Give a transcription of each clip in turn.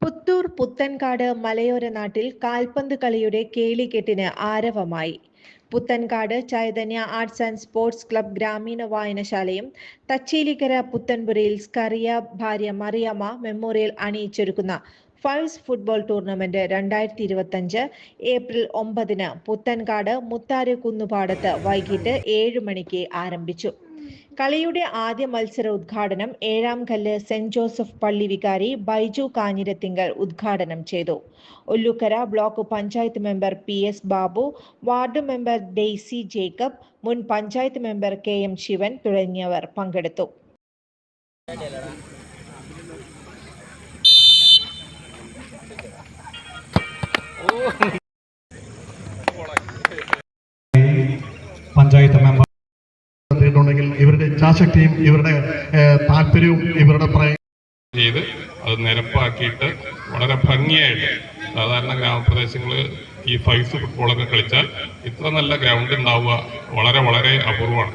പുത്തൂർ പുത്തൻകാട് മലയോര നാട്ടിൽ കാൽപന്ത് കളിയുടെ കേളികെട്ടിന് ആരവമായി. Puthankad Chaithanya arts and sports club ഗ്രാമീണ വായനശാലയും തച്ചേലിക്കര പുത്തൻപുരയിൽ സ്കറിയ ഭാര്യ മറിയമ്മ മെമ്മോറിയൽ അണിയിച്ചൊരുക്കുന്ന fives football tournament 2025 April 9 Puthankad മുത്താര് കുന്നുപാടത്ത് വൈകിട്ട് 7 മണിക്ക് ആരംഭിച്ചു. കളിയുടെ ആദ്യ മത്സര ഉദ്ഘാടനം ഏഴാംകല്ല് സെന്റ് ജോസഫ് പള്ളി വികാരി ബൈജു കാഞ്ഞിരത്തിങ്കൽ ഉദ്ഘാടനം ചെയ്തു. Ollukkara block panchayat member PS Babu, ward member Daisy Jacob, മുൻ പഞ്ചായത്ത് മെമ്പർ KM ശിവൻ തുടങ്ങിയവർ പങ്കെടുത്തു. പഞ്ചായത്ത് മെമ്പർ ഇവരുടെ ഇച്ഛാശക്തിയും ഇവരുടെ താല്പര്യവും ഇവരുടെ ചെയ്ത് അത് നിരപ്പാക്കിയിട്ട് വളരെ ഭംഗിയായിട്ട് സാധാരണ ഗ്രാമപ്രദേശങ്ങളിൽ ഈ ഫൈവ്സ് ഫുട്ബോളൊക്കെ കളിച്ചാൽ ഇത്ര നല്ല ഗ്രൗണ്ട് ഉണ്ടാവുക വളരെ വളരെ അപൂർവമാണ്.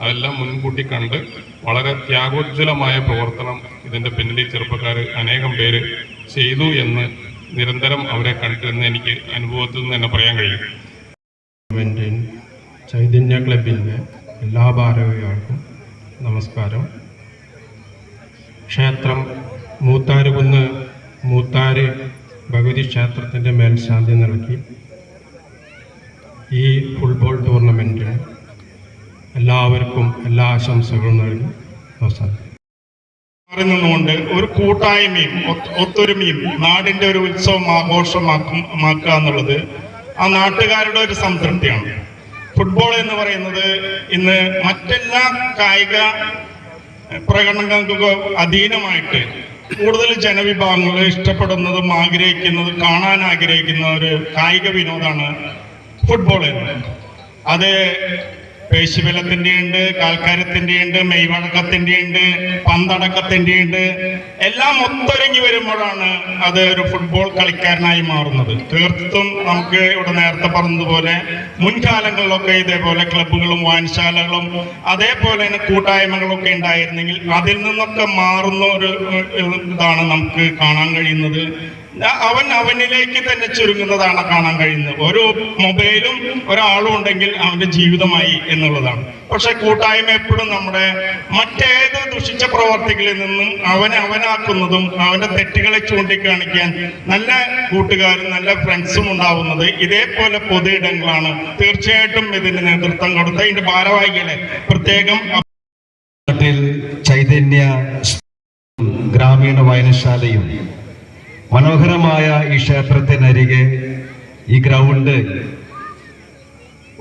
അതെല്ലാം മുൻകൂട്ടി കണ്ട് വളരെ ത്യാഗോജ്വലമായ പ്രവർത്തനം ഇതിൻ്റെ പിന്നിൽ ചെറുപ്പക്കാർ അനേകം പേര് ചെയ്തു എന്ന് നിരന്തരം അവരെ കണ്ടിരുന്ന എനിക്ക് അനുഭവത്തിൽ നിന്ന് തന്നെ പറയാൻ കഴിയും. ചൈതന്യ ക്ലബിൻ്റെ എല്ലാ ഭാരവാഹികൾക്കും നമസ്കാരം. ക്ഷേത്രം മൂത്താരുകുന്ന് മൂത്താര് ഭഗവതി ക്ഷേത്രത്തിൻ്റെ മേൽശാന്തി നൽകി ഈ ഫുട്ബോൾ ടൂർണമെൻറ്റിന് എല്ലാവർക്കും എല്ലാ ആശംസകളും നൽകി അവസാനം നിന്നുകൊണ്ട് ഒരു കൂട്ടായ്മയും ഒത്തൊരുമയും നാടിൻ്റെ ഒരു ഉത്സവം ആഘോഷമാക്കുക എന്നുള്ളത് ആ നാട്ടുകാരുടെ ഒരു സംതൃപ്തിയാണ്. ഫുട്ബോൾ എന്ന് പറയുന്നത് ഇന്ന് മറ്റെല്ലാ കായിക പ്രകടനങ്ങൾക്കൊക്കെ അധീനമായിട്ട് കൂടുതൽ ജനവിഭാഗങ്ങൾ ഇഷ്ടപ്പെടുന്നതും ആഗ്രഹിക്കുന്നതും കാണാൻ ആഗ്രഹിക്കുന്ന ഒരു കായിക വിനോദമാണ് ഫുട്ബോൾ എന്ന്. അത് പേശിബലത്തിൻ്റെ ഉണ്ട്, കാൽക്കാരത്തിൻ്റെ ഉണ്ട്, മെയ്വഴക്കത്തിൻ്റെ ഉണ്ട്, പന്തടക്കത്തിൻ്റെ ഉണ്ട്. എല്ലാം ഒത്തൊരുങ്ങി വരുമ്പോഴാണ് അത് ഒരു ഫുട്ബോൾ കളിക്കാരനായി മാറുന്നത്. തീർത്തും നമുക്ക് ഇവിടെ നേരത്തെ പറഞ്ഞതുപോലെ മുൻകാലങ്ങളിലൊക്കെ ഇതേപോലെ ക്ലബ്ബുകളും വായനശാലകളും അതേപോലെ തന്നെ കൂട്ടായ്മകളൊക്കെ ഉണ്ടായിരുന്നെങ്കിൽ അതിൽ നിന്നൊക്കെ മാറുന്ന ഒരു ഇതാണ് നമുക്ക് കാണാൻ കഴിയുന്നത്. അവനിലേക്ക് തന്നെ ചുരുങ്ങുന്നതാണ് കാണാൻ കഴിയുന്നത്. ഒരു മൊബൈലും ഒരാളും ഉണ്ടെങ്കിൽ അവന്റെ ജീവിതമായി എന്നുള്ളതാണ്. പക്ഷെ കൂട്ടായ്മ എപ്പോഴും നമ്മുടെ മറ്റേത് ദുഷിച്ച പ്രവർത്തികളിൽ നിന്നും അവനാക്കുന്നതും അവന്റെ തെറ്റുകളെ ചൂണ്ടിക്കാണിക്കാൻ നല്ല കൂട്ടുകാരും നല്ല ഫ്രണ്ട്സും ഉണ്ടാവുന്നത് ഇതേപോലെ പൊതു ഇടങ്ങളാണ്. തീർച്ചയായിട്ടും ഇതിന് നേതൃത്വം കൊടുത്ത ഇതിന്റെ ഭാരവാഹികളെ പ്രത്യേകം ചൈതന്യ ഗ്രാമീണ വായനശാലയും മനോഹരമായ ഈ ക്ഷേത്രത്തിനരികെ ഈ ഗ്രൗണ്ട്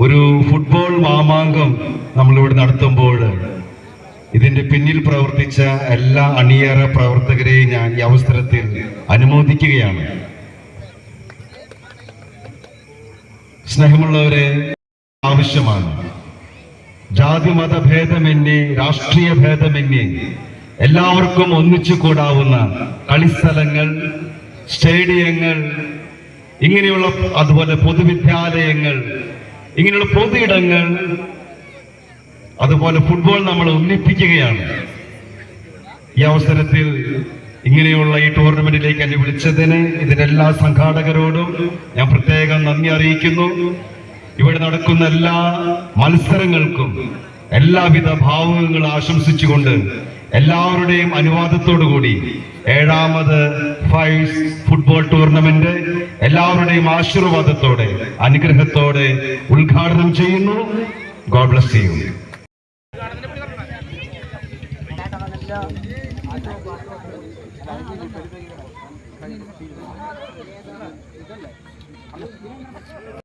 ഒരു ഫുട്ബോൾ മാമാങ്കം നമ്മളിവിടെ നടത്തുമ്പോൾ ഇതിന്റെ പിന്നിൽ പ്രവർത്തിച്ച എല്ലാ അണിയറ പ്രവർത്തകരെയും ഞാൻ ഈ അവസരത്തിൽ അനുമോദിക്കുകയാണ്. സ്നേഹമുള്ളവരെ, ആവശ്യമാണ്. ജാതി മതഭേദമന്യേ രാഷ്ട്രീയ ഭേദമന്യേ എല്ലാവർക്കും ഒന്നിച്ചു കൂടാവുന്ന കളിസ്ഥലങ്ങൾ, സ്റ്റേഡിയങ്ങൾ, ഇങ്ങനെയുള്ള അതുപോലെ പൊതുവിദ്യാലയങ്ങൾ, ഇങ്ങനെയുള്ള പൊതു ഇടങ്ങൾ, അതുപോലെ ഫുട്ബോൾ നമ്മൾ ഒന്നിപ്പിക്കുകയാണ്. ഈ അവസരത്തിൽ ഇങ്ങനെയുള്ള ഈ ടൂർണമെന്റിലേക്ക് എന്നെ വിളിച്ചതിന് ഇതിനെല്ലാ സംഘാടകരോടും ഞാൻ പ്രത്യേകം നന്ദി അറിയിക്കുന്നു. ഇവിടെ നടക്കുന്ന എല്ലാ മത്സരങ്ങൾക്കും എല്ലാവിധ ഭാവുകങ്ങൾ ആശംസിച്ചുകൊണ്ട് എല്ലാവരുടെയും അനുവാദത്തോടുകൂടി 7ാമത് ഫൈവ്സ് ഫുട്ബോൾ ടൂർണമെന്റ് എല്ലാവരുടെയും ആശീർവാദത്തോടെ അനുഗ്രഹത്തോടെ ഉദ്ഘാടനം ചെയ്യുന്നു. God bless you.